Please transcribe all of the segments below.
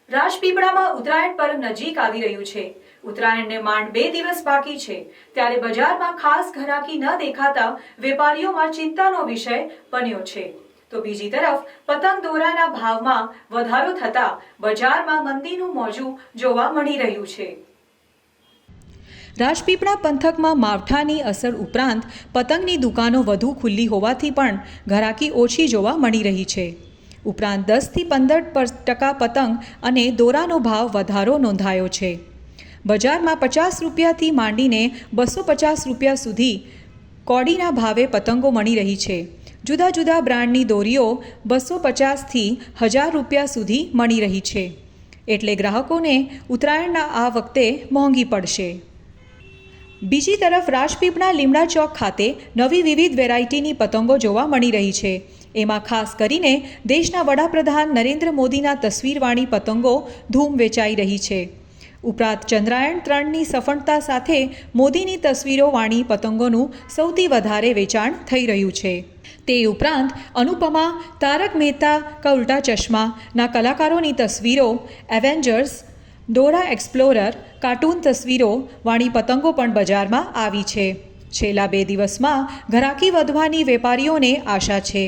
રાજપીપળામાં ઉત્તરાયણ પર્વ નજીક આવી રહ્યું છે। ઉત્તરાયણને માંડ 2 દિવસ બાકી છે, ત્યારે બજારમાં ખાસ ઘરાકી ન દેખાતા વેપારીઓમાં ચિંતાનો વિષય બન્યો છે। તો બીજી તરફ પતંગ દોરાના ભાવમાં વધારો થતા બજારમાં મંદીનું મોજું જોવા મળી રહ્યું છે। રાજપીપળા પંથકમાં માવઠાની અસર ઉપરાંત પતંગની દુકાનો વધુ ખુલ્લી હોવાથી પણ ઘરાકી ઓછી જોવા મળી રહી છે। ઉપરાંત 10 થી 15% પતંગ અને દોરાનો ભાવ વધારો નોંધાયો છે। બજારમાં 50 રૂપિયાથી માંડીને 250 રૂપિયા સુધી કોડીના ભાવે પતંગો મળી રહી છે। જુદા જુદા બ્રાન્ડની દોરીઓ 250 થી 1000 રૂપિયા સુધી મળી રહી છે, એટલે ગ્રાહકોને ઉત્તરાયણના આ વખતે મોંઘી પડશે। બીજી તરફ રાજપીપળા લીમડા ચોક ખાતે નવી વિવિધ વેરાયટીની પતંગો જોવા મળી રહી છે। એમાં ખાસ કરીને દેશના વડાપ્રધાન નરેન્દ્ર મોદીના તસવીરવાળી પતંગો ધૂમ વેચાઈ રહી છે। ઉપરાંત ચંદ્રયાન 3ની સફળતા સાથે મોદીની તસવીરોવાળી પતંગોનું સૌથી વધારે વેચાણ થઈ રહ્યું છે। તે ઉપરાંત અનુપમા, તારક મહેતા કા ઉલ્ટા ચશ્માના કલાકારોની તસવીરો, એવેન્જર્સ, ડોરા એક્સપ્લોરર કાર્ટૂન તસવીરો વાળી પતંગો પણ બજારમાં આવી છે। છેલ્લા 2 દિવસમાં ઘરાકી વધવાની વેપારીઓને આશા છે।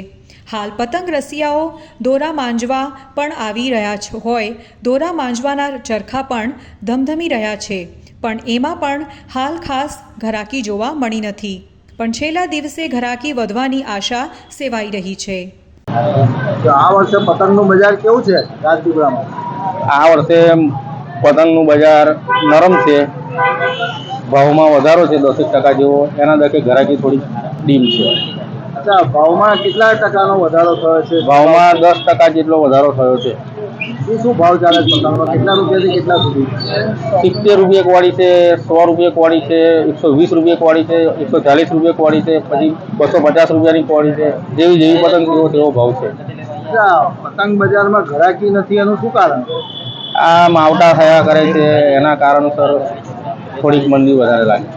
હાલ પતંગ રસિયાઓ દોરા માંજવા પણ આવી રહ્યા હોય દોરા માંજવાના ચરખા પણ ધમધમી રહ્યા છે, પણ એમાં પણ હાલ ખાસ ઘરાકી જોવા મળી નથી, પણ છેલ્લા દિવસે ઘરાકી વધવાની આશા સેવાઈ રહી છે। આ વર્ષે પતંગનું બજાર કેવું છે રાજપીપળામાં? આ વર્ષે પતંગનું બજાર નરમ છે, ભાવમાં વધારો છે 10% જેવો, એના દકે ઘરાકી થોડી ડીમ છે। અચ્છા, ભાવમાં કેટલા ટકાનો વધારો થયો છે? ભાવમાં 10% જેટલો વધારો થયો છે। શું ભાવ ચાલે છે પતંગનો? કેટલા રૂપિયાથી કેટલા સુધી? 70 રૂપિયા કોડી છે, 100 રૂપિયા કોડી છે, 120 રૂપિયા કોડી છે, 140 રૂપિયા કોડી છે, પછી 250 રૂપિયાની કોડી છે। જેવી પતંગ એવો ભાવ છે। અચ્છા, પતંગ બજારમાં ઘરાકી નથી, એનું શું કારણ? આ માવઠા થયા કરે છે, એના કારણોસર થોડીક મંદી વધારે લાગે।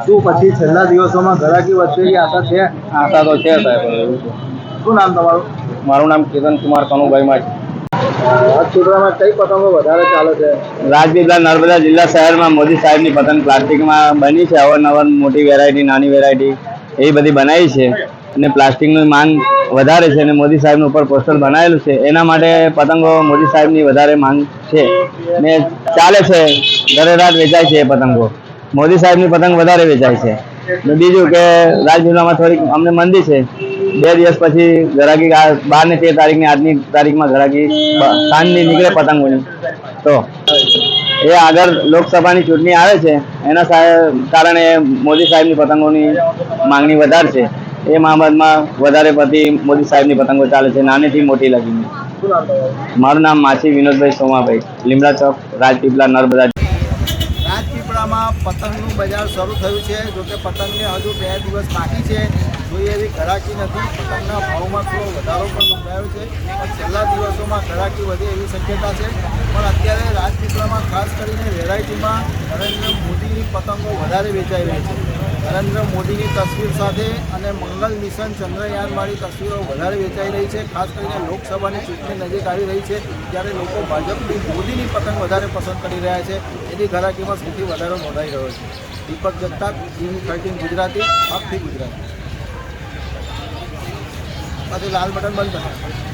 શું પછી છેલ્લા દિવસોમાં ઘરાકી વધશે એવી આશા છે? આશા તો છે સાહેબ। એવું છે। શું નામ તમારું? મારું નામ કેતન કુમાર કનુભાઈ માછી। રાજપીપળામાં કઈ પતંગો વધારે ચાલે છે? રાજપીપળા નર્મદા જિલ્લા શહેરમાં મોદી સાહેબની પતંગ પ્લાસ્ટિકમાં બની છે। અવારનવાર મોટી વેરાયટી, નાની વેરાયટી એવી બધી બનાવી છે, અને પ્લાસ્ટિકની માંગ વધારે છે, અને મોદી સાહેબનું ઉપર પોસ્ટર બનાવેલું છે, એના માટે પતંગો મોદી સાહેબની વધારે માંગ છે ને ચાલે છે। દરે રાત વેચાય છે એ પતંગો। મોદી સાહેબની પતંગ વધારે વેચાય છે। ને બીજું કે રાજપીપળામાં થોડીક અમને મંદી છે। 2 દિવસ પછી ઘરાકી 12 ને 13 તારીખની આજની તારીખમાં ઘરાકી સાંજની નીકળે પતંગોની, તો એ આગળ લોકસભાની ચૂંટણી આવે છે, એના કારણે મોદી સાહેબની પતંગોની માંગણી વધારે છે। એ બાબતમાં વધારે પડતી મોદી સાહેબની પતંગો ચાલે છે, નાનીથી મોટી લગીને। મારું નામ માછી વિનોદભાઈ સોમાભાઈ, લીમડા ચોક, રાજપીપળા નર્મદા। રાજપીપળામાં પતંગનું બજાર શરૂ થયું છે, જોકે પતંગને હજુ 2 દિવસ બાકી છે, જોઈએ એવી ઘરાકી નથી। પતંગના ભાવમાં થોડો વધારો પણ નોંધાયો છે, પણ છેલ્લા દિવસોમાં ઘરાકી વધે એવી શક્યતા છે। પણ અત્યારે રાજપીપળામાં ખાસ કરીને વેરાયટીમાં નરેન્દ્ર મોદીની પતંગો વધારે વેચાઈ રહી છે। નરેન્દ્ર મોદીની તસવીર સાથે અને મંગલ મિશન ચંદ્રયાનવાળી તસવીરો વધારે વેચાઈ રહી છે। ખાસ કરીને લોકસભાની ચૂંટણી નજીક આવી રહી છે, ત્યારે લોકો ભાજપની મોદીની પતંગ વધારે પસંદ કરી રહ્યા છે, એની ઘરાકીમાં સૌથી વધારે નોંધાઈ રહ્યો છે। દીપક જગતાપ, TV13 ગુજરાતી, હકથી ગુજરાતી। પછી લાલ બટન બંધ થાય।